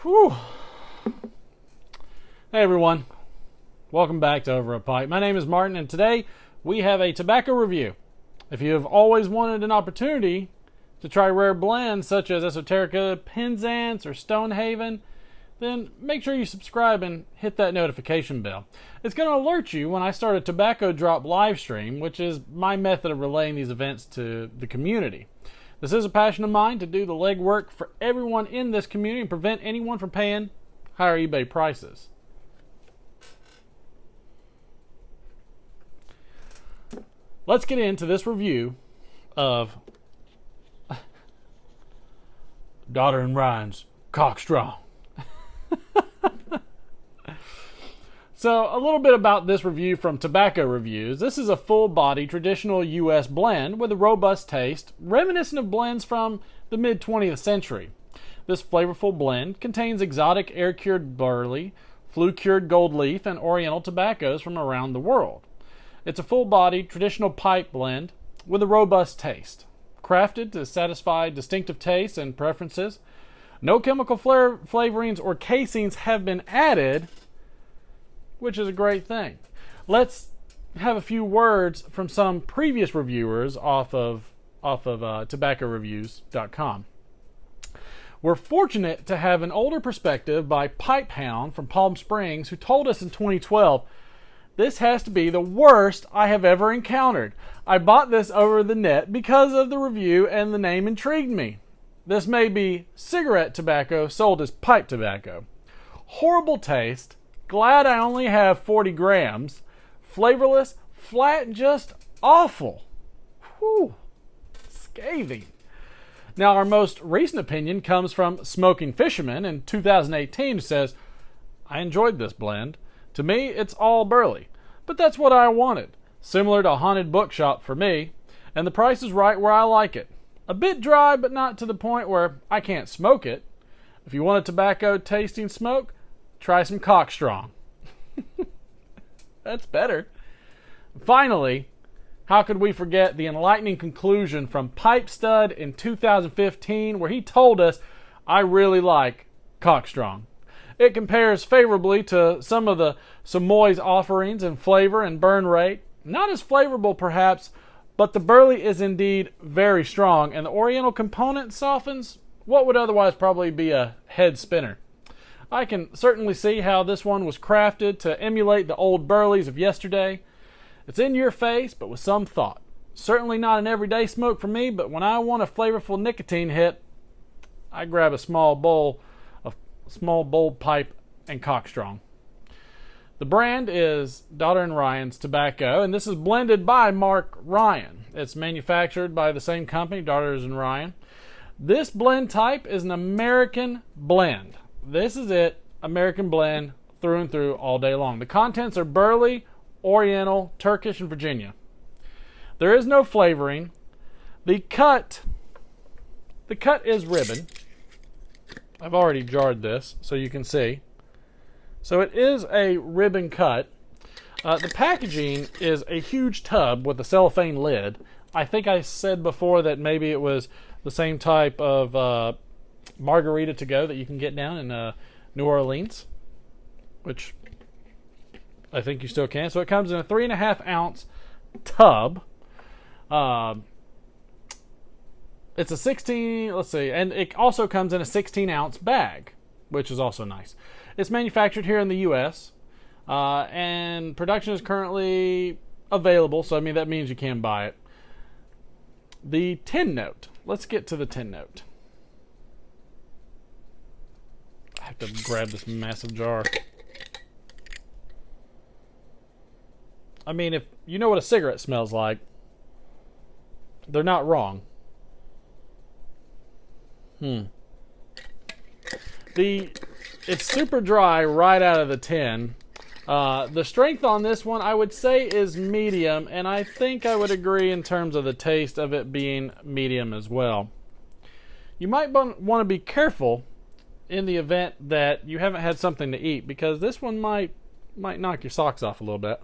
Whew. Hey everyone, welcome back to Over a Pipe. My name is Martin, and today we have a tobacco review. If you have always wanted an opportunity to try rare blends such as Esoterica, Penzance, or Stonehaven, then make sure you subscribe and hit that notification bell. It's going to alert you when I start a tobacco drop live stream, which is my method of relaying these events to the community. This is a passion of mine to do the legwork for everyone in this community and prevent anyone from paying higher eBay prices. Let's get into this review of Daughter and Ryan's Cockstrong. So, a little bit about this review from Tobacco Reviews. This is a full-body traditional U.S. blend with a robust taste, reminiscent of blends from the mid-20th century. This flavorful blend contains exotic air-cured barley, flue-cured gold leaf, and oriental tobaccos from around the world. It's a full-body traditional pipe blend with a robust taste, crafted to satisfy distinctive tastes and preferences. No chemical flavorings or casings have been added, which is a great thing. Let's have a few words from some previous reviewers off of tobaccoreviews.com. We're fortunate to have an older perspective by Pipe Hound from Palm Springs, who told us in 2012, "This has to be the worst I have ever encountered. I bought this over the net because of the review and the name intrigued me. This may be cigarette tobacco sold as pipe tobacco. Horrible taste. Glad I only have 40 grams. Flavorless, flat, just awful." Whew. Scathing. Now, our most recent opinion comes from Smoking Fisherman in 2018, who says, "I enjoyed this blend. To me, it's all burley, but that's what I wanted. Similar to a haunted bookshop for me, and the price is right where I like it. A bit dry, but not to the point where I can't smoke it. If you want a tobacco tasting smoke, try some Cockstrong." That's better. Finally, how could we forget the enlightening conclusion from Pipe Stud in 2015, where he told us, "I really like Cockstrong. It compares favorably to some of the Samoy's offerings in flavor and burn rate. Not as flavorful perhaps, but the burley is indeed very strong, and the oriental component softens what would otherwise probably be a head spinner. I can certainly see how this one was crafted to emulate the old burleys of yesterday. It's in your face, but with some thought. Certainly not an everyday smoke for me, but when I want a flavorful nicotine hit, I grab a small bowl pipe and Cockstrong." The brand is Daughter and Ryan's Tobacco, and this is blended by Mark Ryan. It's manufactured by the same company, Daughters and Ryan. This blend type is an American blend. This is it, American blend through and through all day long. The contents are burley, oriental, Turkish, and Virginia. There is no flavoring. The cut is ribbon. I've already jarred this so you can see. So it is a ribbon cut. The packaging is a huge tub with a cellophane lid. I think I said before that maybe it was the same type of margarita to go that you can get down in New Orleans, which I think you still can. So it comes in a 3.5 ounce tub. It's a 16, and it also comes in a 16 ounce bag, which is also nice. It's manufactured here in the U.S., and production is currently available, so that means you can buy it. The tin note. Let's get to the tin note. I have to grab this massive jar. If you know what a cigarette smells like, they're not wrong. It's super dry right out of the tin. The strength on this one, I would say, is medium, and I think I would agree in terms of the taste of it being medium as well. You might want to be careful in the event that you haven't had something to eat, because this one might knock your socks off a little bit.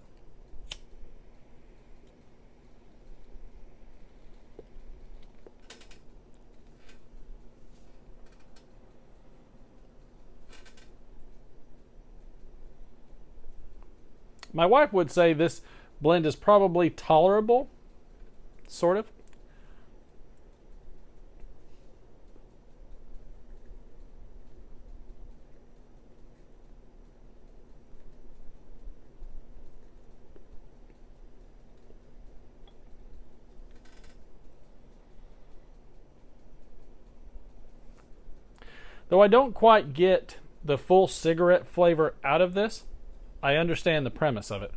My wife would say this blend is probably tolerable, sort of. Though I don't quite get the full cigarette flavor out of this, I understand the premise of it.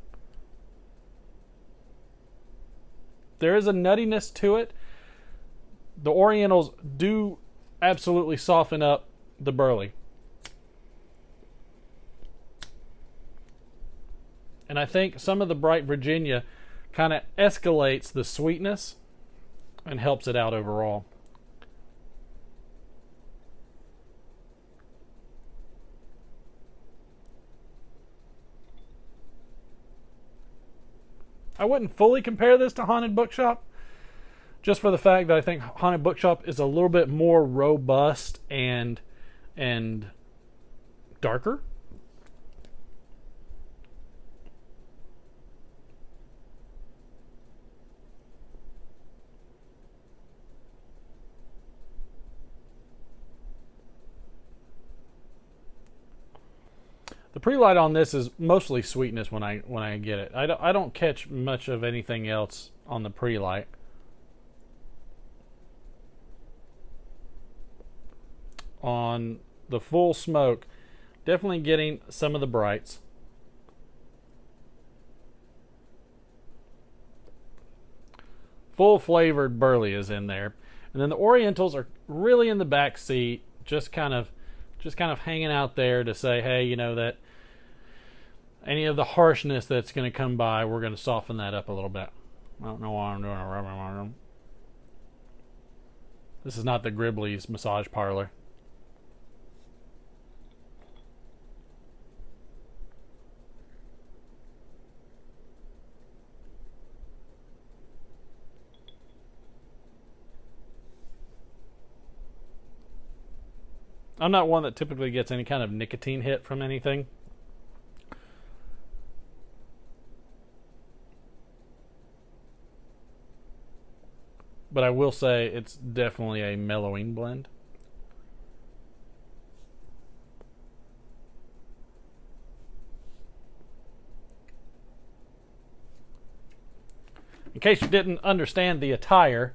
There is a nuttiness to it. The Orientals do absolutely soften up the burley. And I think some of the bright Virginia kind of escalates the sweetness and helps it out overall. I wouldn't fully compare this to Haunted Bookshop, just for the fact that I think Haunted Bookshop is a little bit more robust and darker. The pre-light on this is mostly sweetness when I get it. I don't catch much of anything else on the pre-light. On the full smoke, definitely getting some of the brights. Full flavored burley is in there. And then the Orientals are really in the back seat, just kind of hanging out there to say, hey, you know, that any of the harshness that's going to come by, we're going to soften that up a little bit. I don't know why I'm doing it. This is not the Gribley's massage parlor. I'm not one that typically gets any kind of nicotine hit from anything. But I will say it's definitely a mellowing blend. In case you didn't understand the attire,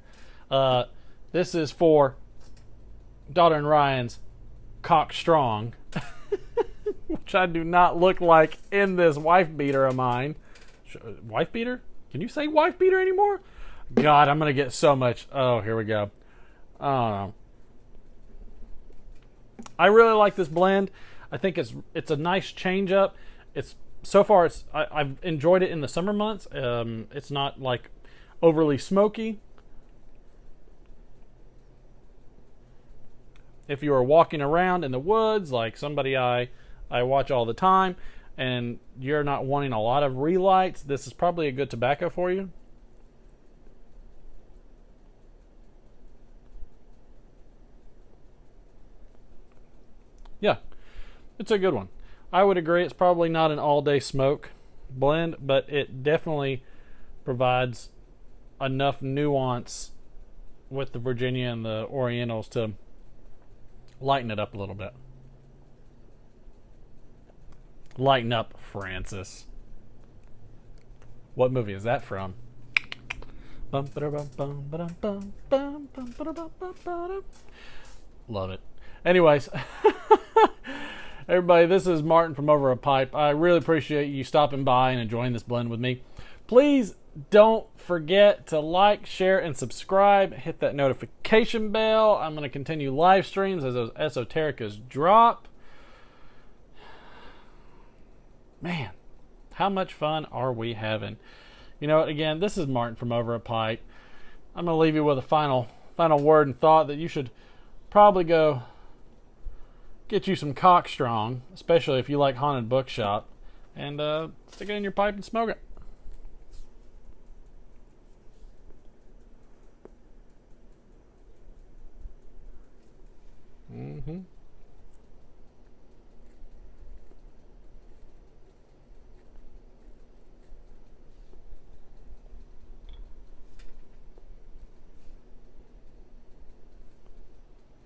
this is for Daughter and Ryan's Cockstrong, which I do not look like in this wife beater of mine. Wife beater? Can you say wife beater anymore? God, I'm going to get so much. Oh, here we go. I don't know. I really like this blend. I think it's a nice change up. It's so far I've enjoyed it in the summer months. It's not like overly smoky. If you are walking around in the woods, like somebody I watch all the time, and you're not wanting a lot of relights, this is probably a good tobacco for you. Yeah, it's a good one. I would agree it's probably not an all-day smoke blend, but it definitely provides enough nuance with the Virginia and the Orientals to lighten it up a little bit. Lighten up, Francis. What movie is that from? Love it. Anyways, everybody, this is Martin from Over a Pipe. I really appreciate you stopping by and enjoying this blend with me. Please don't forget to like, share, and subscribe. Hit that notification bell. I'm going to continue live streams as those esotericas drop. Man, how much fun are we having? You know, again, this is Martin from Over a Pipe. I'm going to leave you with a final word and thought that you should probably go get you some Cockstrong, especially if you like Haunted Bookshop, and stick it in your pipe and smoke it. Mm-hmm.